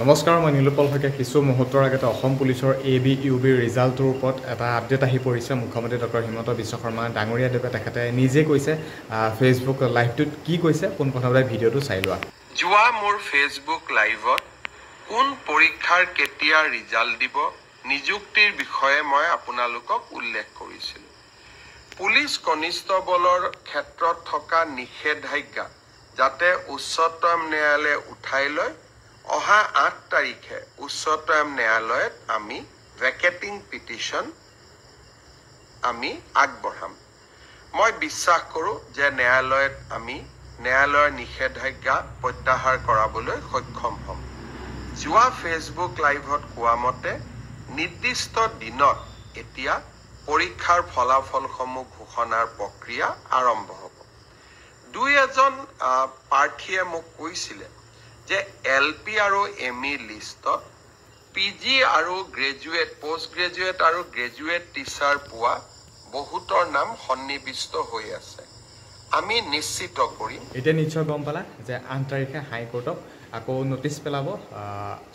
নমস্কাৰ, মই নীলোৎপল শইকীয়া। কিছু মুহূৰ্তৰ আগতে অসম পুলিচৰ ABUB ৰিজাল্টৰ ওপৰত এটা আপডেট আহি পৰিছে। মুখ্যমন্ত্ৰী ডক্টৰ হিমন্ত বিশ্ব শৰ্মা ডাঙৰীয়াদেৱে তেখেতে নিজে কৈছে ফেচবুক লাইভটোত কি কৈছে, পোনপ্ৰথমে ভিডিঅ'টো চাই লোৱা। যোৱা মোৰ ফেচবুক লাইভত কোন পৰীক্ষাৰ কেতিয়া ৰিজাল্ট দিব নিযুক্তিৰ বিষয়ে মই আপোনালোকক উল্লেখ কৰিছিলোঁ। পুলিচ কনিষ্টবলৰ ক্ষেত্ৰত থকা নিষেধাজ্ঞা যাতে উচ্চতম ন্যায়ালয়ে উঠাই লয়, অহা 8 তাৰিখে উচ্চতম ন্যায়ালয়ত আমি ভেকেটিং পিটিশ্যন আমি আগবঢ়াম। মই বিশ্বাস কৰোঁ যে ন্যায়ালয়ত আমি ন্যায়ালয়ৰ নিষেধাজ্ঞা প্ৰত্যাহাৰ কৰাবলৈ সক্ষম হ'ম। যোৱা ফেচবুক লাইভত কোৱা মতে নিৰ্দিষ্ট দিনত এতিয়া পৰীক্ষাৰ ফলাফলসমূহ ঘোষণাৰ প্ৰক্ৰিয়া আৰম্ভ হ'ব। দুই এজন প্ৰাৰ্থীয়ে মোক কৈছিলে যে LP আৰু ME লিষ্টত PG আৰু গ্ৰেজুৱেট, পোষ্ট গ্ৰেজুৱেট আৰু গ্ৰেজুৱেট টিচাৰ পোৱা বহুতৰ নাম সন্নিৱিষ্ট হৈ আছে। আমি নিশ্চিত কৰিম। এতিয়া নিশ্চয় গম পালা যে 8 তাৰিখে হাইকোৰ্টক আকৌ নটিচ পেলাব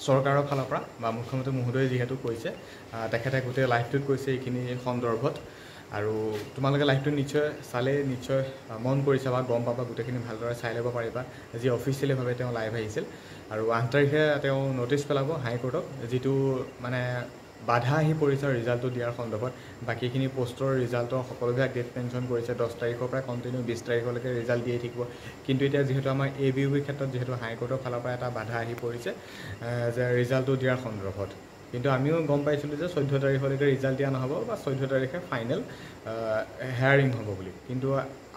চৰকাৰৰ ফালৰ পৰা, বা মুখ্যমন্ত্ৰী মহোদয়ে যিহেতু কৈছে, তেখেতে গোটেই লাইভটোত কৈছে এইখিনি সন্দৰ্ভত। আৰু তোমালোকে লাইভটো নিশ্চয় চালে নিশ্চয় মন কৰিছা বা গম পাবা, গোটেইখিনি ভালদৰে চাই ল'ব পাৰিবা যি অফিচিয়েলিভাৱে তেওঁ লাইভ আহিছিল। আৰু 8 তাৰিখে তেওঁ নটিচ পেলাব হাইকোৰ্টক, যিটো মানে বাধা আহি পৰিছে ৰিজাল্টটো দিয়াৰ সন্দৰ্ভত। বাকীখিনি পোষ্টৰ ৰিজাল্টৰ সকলোবিলাক ডেট মেনশ্যন কৰিছে, 10 তাৰিখৰ পৰা কণ্টিনিউ 20 তাৰিখলৈকে ৰিজাল্ট দিয়ে থাকিব। কিন্তু এতিয়া যিহেতু আমাৰ ABUBৰ ক্ষেত্ৰত যিহেতু হাইকোৰ্টৰ ফালৰ পৰা এটা বাধা আহি পৰিছে যে ৰিজাল্টটো দিয়াৰ সন্দৰ্ভত, কিন্তু আমিও গম পাইছিলোঁ যে 14 তাৰিখলৈকে ৰিজাল্ট দিয়া নহ'ব বা 14 তাৰিখে ফাইনেল হেয়াৰিং হ'ব বুলি। কিন্তু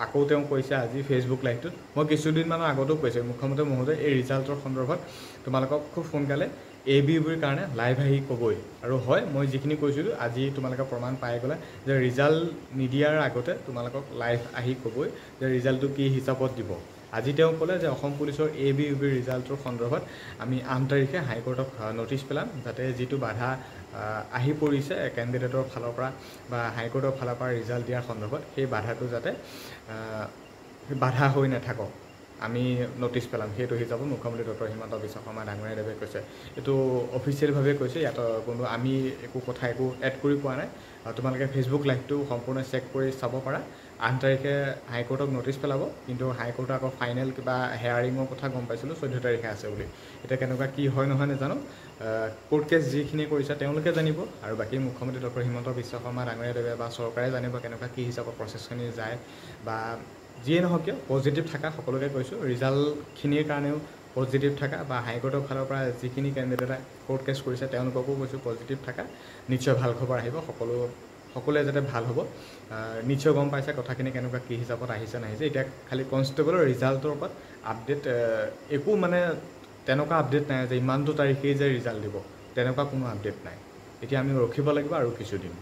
আকৌ তেওঁ কৈছে আজি ফেচবুক লাইভটোত, মই কিছুদিনমানৰ আগতো কৈছোঁ মুখ্যমন্ত্ৰী মহোদয় এই ৰিজাল্টৰ সন্দৰ্ভত তোমালোকক খুব সোনকালে ABUBৰ কাৰণে লাইভ আহি ক'বই। আৰু হয়, মই যিখিনি কৈছিলোঁ আজি তোমালোকে প্ৰমাণ পাই গ'লা যে ৰিজাল্ট নিদিয়াৰ আগতে তোমালোকক লাইভ আহি ক'বই যে ৰিজাল্টটো কি হিচাপত দিব। আজি তেওঁ ক'লে যে অসম পুলিচৰ ABUB ৰিজাল্টৰ সন্দৰ্ভত আমি 8 তাৰিখে হাইকোৰ্টক নটিচ পেলাম, যাতে যিটো বাধা আহি পৰিছে কেণ্ডিডেটৰ ফালৰ পৰা বা হাইকোৰ্টৰ ফালৰ পৰা ৰিজাল্ট দিয়াৰ সন্দৰ্ভত, সেই বাধাটো যাতে বাধা হৈ নাথাকক, আমি নটিচ পেলাম। সেইটো হিচাপত মুখ্যমন্ত্ৰী ডক্টৰ হিমন্ত বিশ্ব শৰ্মা ডাঙৰীয়াদেৱে কৈছে। এইটো অফিচিয়েলভাৱে কৈছে, ইয়াত কোনো আমি একো কথা একো এড কৰি পোৱা নাই। তোমালোকে ফেচবুক লাইভটো সম্পূৰ্ণ চেক কৰি চাব পাৰা। 8 তাৰিখে হাইকোৰ্টক নটিচ পেলাব, কিন্তু হাইকোৰ্টৰ আকৌ ফাইনেল কিবা হেয়াৰিঙৰ কথা গম পাইছিলোঁ 14 তাৰিখে আছে বুলি। এতিয়া কেনেকুৱা কি হয় নহয় নাজানো, কোৰ্ট কেছ যিখিনি কৰিছে তেওঁলোকে জানিব, আৰু বাকী মুখ্যমন্ত্ৰী ডক্টৰ হিমন্ত বিশ্ব শৰ্মা ডাঙৰীয়াদেৱে বা চৰকাৰে জানিব কেনেকুৱা কি হিচাপত প্ৰচেছখিনি যায়। বা যিয়ে নহওক কিয় পজিটিভ থাকা, সকলোকে কৈছোঁ ৰিজাল্টখিনিৰ কাৰণেও পজিটিভ থাকা, বা হাইকোৰ্টৰ ফালৰ পৰা যিখিনি কেণ্ডিডেটে কোৰ্ট কেছ কৰিছে তেওঁলোককো কৈছোঁ পজিটিভ থাকা। নিশ্চয় ভাল খবৰ আহিব, সকলোৱে যাতে ভাল হ'ব। নিশ্চয় গম পাইছে কথাখিনি কেনেকুৱা কি হিচাপত আহিছে নাহিছে। এতিয়া খালি কনষ্টেবলৰ ৰিজাল্টৰ ওপৰত আপডেট একো মানে তেনেকুৱা আপডেট নাই যে ইমানটো তাৰিখেই যে ৰিজাল্ট দিব, তেনেকুৱা কোনো আপডেট নাই। এতিয়া আমি ৰখিব লাগিব আৰু কিছুদিন।